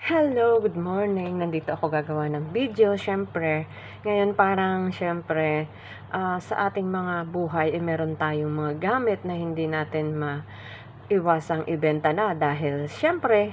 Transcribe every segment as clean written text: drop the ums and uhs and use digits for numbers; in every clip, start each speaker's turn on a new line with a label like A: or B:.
A: Hello, good morning. Nandito ako gagawa ng video. Siyempre, ngayon parang siyempre, sa ating mga buhay, meron tayong mga gamit na hindi natin maiwasang ibenta na dahil siyempre,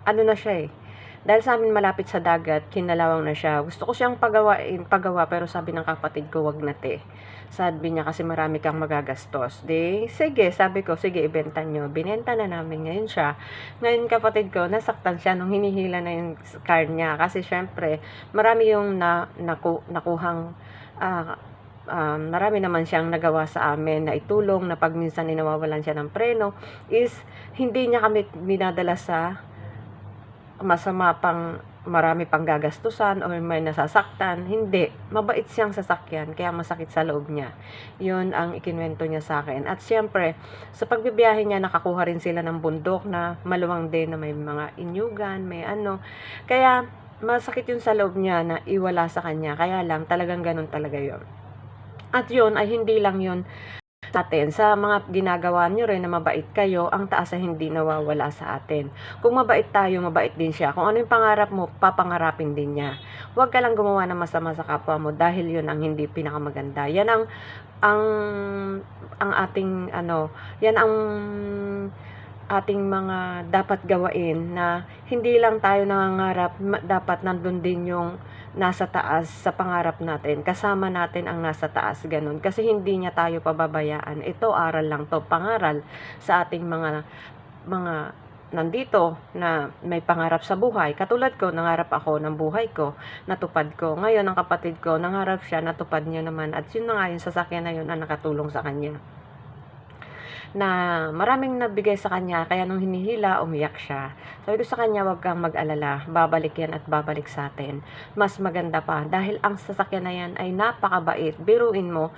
A: ano na siya eh. Dahil sa amin malapit sa dagat, kinalawang na siya. Gusto ko siyang pagawa pero sabi ng kapatid ko, wag na te. Sabi niya kasi marami kang magagastos. Di, sige, sabi ko, sige, ibenta nyo. Binenta na namin ngayon siya. Ngayon kapatid ko, nasaktan siya nung hinihila na yung car niya. Kasi syempre, marami yung nakuhang marami naman siyang nagawa sa amin na itulong na pag minsan nawawalan siya ng preno is hindi niya kami dinadala sa masama pang marami pang gagastusan o may nasasaktan. Hindi, mabait siyang sasakyan kaya masakit sa loob niya. Yun ang ikinwento niya sa akin. At siyempre, sa pagbibiyahe niya nakakuha rin sila ng bundok na maluwang din na may mga inyugan, may ano. Kaya masakit yun sa loob niya na iwala sa kanya. Kaya lang talagang ganun talaga yun. At yun ay hindi lang yun atin. Sa mga ginagawa nyo rin na mabait kayo, ang taas ay hindi nawawala sa atin. Kung mabait tayo, mabait din siya. Kung ano yung pangarap mo, papangarapin din niya. Huwag ka lang gumawa ng masama sa kapwa mo dahil yun ang hindi pinakamaganda. Yan ang ating yan ang ating mga dapat gawain na hindi lang tayo nangangarap, dapat nandun din yung nasa taas sa pangarap natin. Kasama natin ang nasa taas, ganun. Kasi hindi niya tayo pababayaan. Ito, aral lang to, pangaral sa ating mga nandito na may pangarap sa buhay. Katulad ko, nangarap ako ng buhay ko, natupad ko. Ngayon, ang kapatid ko, nangarap siya, natupad niya naman. At yun na nga, yung sasakyan na yun ang nakatulong sa kanya na maraming nabigay sa kanya, kaya nung hinihila, umiyak siya. Sabi ko sa kanya, wag kang mag-alala, babalik yan at babalik sa atin. Mas maganda pa, dahil ang sasakyan na yan ay napakabait. Biruin mo,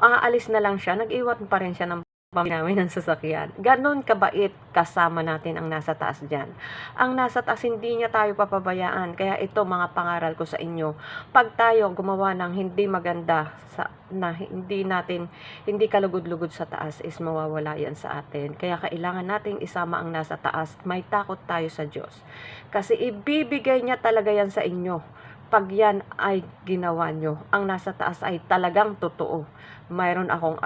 A: aalis na lang siya, nag-iwan pa rin siya ng namin ng sasakyan. Ganon kabait, kasama natin ang nasa taas dyan. Ang nasa taas, hindi niya tayo papabayaan. Kaya ito, mga pangaral ko sa inyo, pag tayo gumawa ng hindi maganda, na hindi kalugod-lugod sa taas, is mawawala yan sa atin. Kaya kailangan nating isama ang nasa taas. May takot tayo sa Diyos. Kasi ibibigay niya talaga yan sa inyo. Pag yan ay ginawa nyo, ang nasa taas ay talagang totoo. Mayroon akong,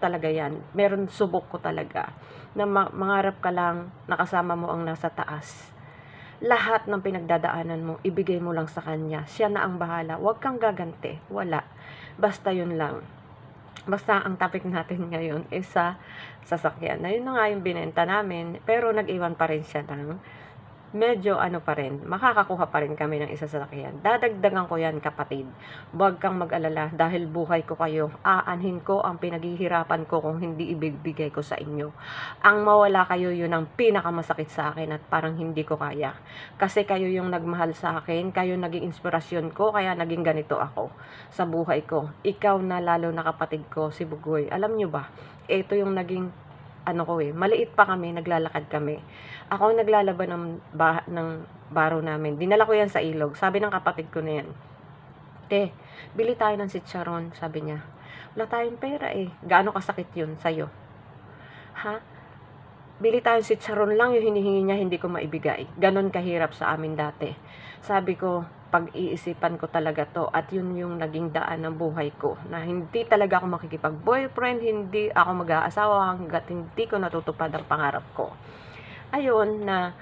A: talaga yan, meron subok ko talaga, na mangarap ka lang, nakasama mo ang nasa taas. Lahat ng pinagdadaanan mo, ibigay mo lang sa kanya. Siya na ang bahala. Huwag kang gaganti. Wala. Basta yun lang. Basta ang topic natin ngayon is sa sasakyan. Na yun na nga yung binenta namin, pero nag-iwan pa rin siya ng medyo pa rin, makakakuha pa rin kami ng isa sa sasakyan. Dadagdagan ko yan, kapatid. Huwag kang mag-alala dahil buhay ko kayo. Aanhin ko ang pinaghihirapan ko kung hindi ibibigay ko sa inyo. Ang mawala kayo, yun ang pinakamasakit sa akin at parang hindi ko kaya. Kasi kayo yung nagmahal sa akin, kayo naging inspirasyon ko, kaya naging ganito ako sa buhay ko. Ikaw na lalo na kapatid ko, si Bugoy. Alam nyo ba, ito yung naging maliit pa kami, naglalakad kami. Ako ang naglalaban ng baro namin. Dinala ko yan sa ilog. Sabi ng kapatid ko na yan, te, bili tayo ng sitsaron, sabi niya. Wala tayong pera eh. Gaano kasakit yun sa'yo? Ha? Bili tayong sitsaron lang, yung hinihingi niya, hindi ko maibigay. Ganon kahirap sa amin dati. Sabi ko, pag-iisipan ko talaga to, at yun yung naging daan ng buhay ko, na hindi talaga ako makikipag-boyfriend, hindi ako mag-aasawa hanggat hindi ko natutupad ang pangarap ko. Ayun, na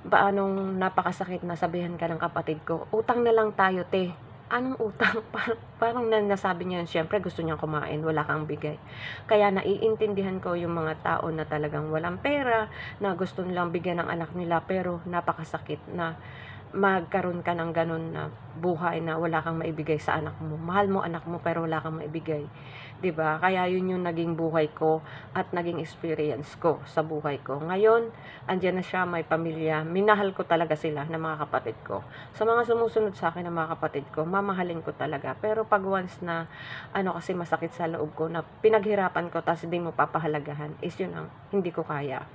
A: anong napakasakit na sabihan ka ng kapatid ko, utang na lang tayo te. Anong utang? Parang nasabi niya, siyempre gusto niyang kumain, wala kang bigay. Kaya naiintindihan ko yung mga tao na talagang walang pera, na gusto nilang bigyan ng anak nila, pero napakasakit na magkaroon ka ng ganun na buhay na wala kang maibigay sa anak mo. Mahal mo anak mo pero wala kang maibigay. 'Di ba? Kaya yun yung naging buhay ko at naging experience ko sa buhay ko. Ngayon, andiyan na siya, may pamilya. Minahal ko talaga sila ng mga kapatid ko. Sa mga sumusunod sa akin ng mga kapatid ko, mamahalin ko talaga. Pero pag once na kasi masakit sa loob ko na pinaghirapan ko tapos hindi mo papahalagahan, is yun ang hindi ko kaya.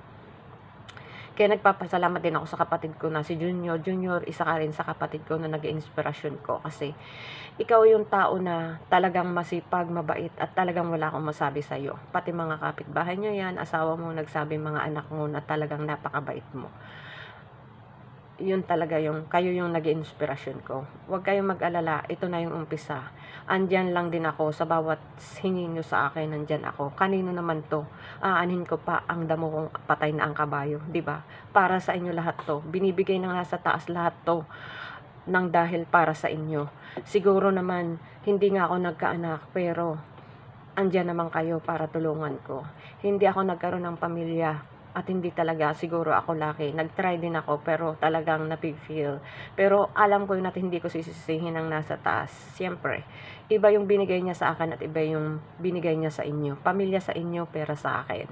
A: Kaya nagpapasalamat din ako sa kapatid ko na si Junior. Junior, isa ka rin sa kapatid ko na nag-inspirasyon ko. Kasi ikaw yung tao na talagang masipag, mabait, at talagang wala akong masabi sa'yo. Pati mga kapitbahay nyo yan, asawa mo, nagsabi mga anak mo na talagang napakabait mo. yun talaga kayo yung naging inspirasyon ko. Huwag kayong mag-alala, ito na yung umpisa. Andyan lang din ako sa bawat hingi nyo sa akin, nandyan ako. Kanino naman to? Aanhin ko pa ang damo kong patay na ang kabayo, di ba? Para sa inyo lahat to. Binibigay ng nasa taas lahat to nang dahil para sa inyo. Siguro naman, hindi nga ako nagkaanak, pero andyan naman kayo para tulungan ko. Hindi ako nagkaroon ng pamilya at hindi talaga siguro ako lucky. Nag-try din ako pero talagang napig-feel. Pero alam ko yun at hindi ko sisisihin ang nasa taas. Siyempre, iba yung binigay niya sa akin at iba yung binigay niya sa inyo. Pamilya sa inyo, pera sa akin.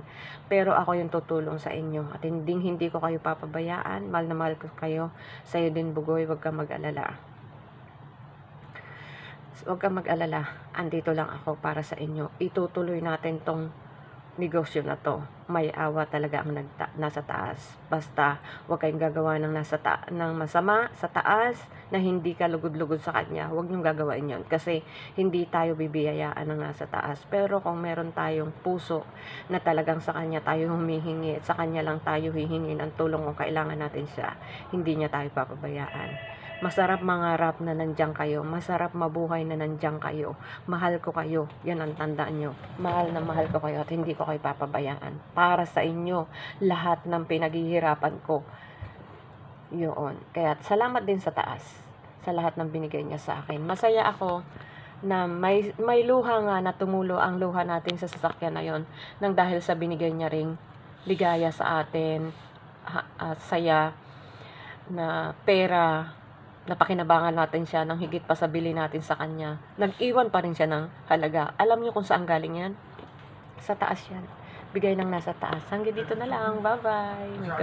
A: Pero ako yung tutulong sa inyo at hindi ko kayo papabayaan. Mahal na mahal ko kayo. Sa'yo din, Bugoy, huwag kang mag-alala. Huwag kang mag-alala. Andito lang ako para sa inyo. Itutuloy natin tong negosyo na to. May awa talaga ang nasa taas. Basta huwag kayong gagawa ng ng masama sa taas na hindi ka lugod-lugod sa kanya. Huwag niyong gagawin yon kasi hindi tayo bibiyayaan ng nasa taas. Pero kung meron tayong puso na talagang sa kanya tayo humihingi, sa kanya lang tayo hihingi ng tulong kung kailangan natin siya, hindi niya tayo papabayaan. Masarap mangarap na nandiyan kayo. Masarap mabuhay na nandiyan kayo. Mahal ko kayo. Yan ang tandaan nyo. Mahal na mahal ko kayo at hindi ko kayo papabayaan. Para sa inyo, lahat ng pinaghihirapan ko. Yun. Kaya salamat din sa taas. Sa lahat ng binigay niya sa akin. Masaya ako na may luha nga na tumulo ang luha natin sa sasakyan na yon nang dahil sa binigay niya ring ligaya sa atin, saya na pera, napakinabangan natin siya ng higit pa sa bili natin sa kanya. Nag-iwan pa rin siya ng halaga. Alam niyo kung saan galing yan? Sa taas yan. Bigay ng nasa taas. Hanggang dito na lang. Bye-bye.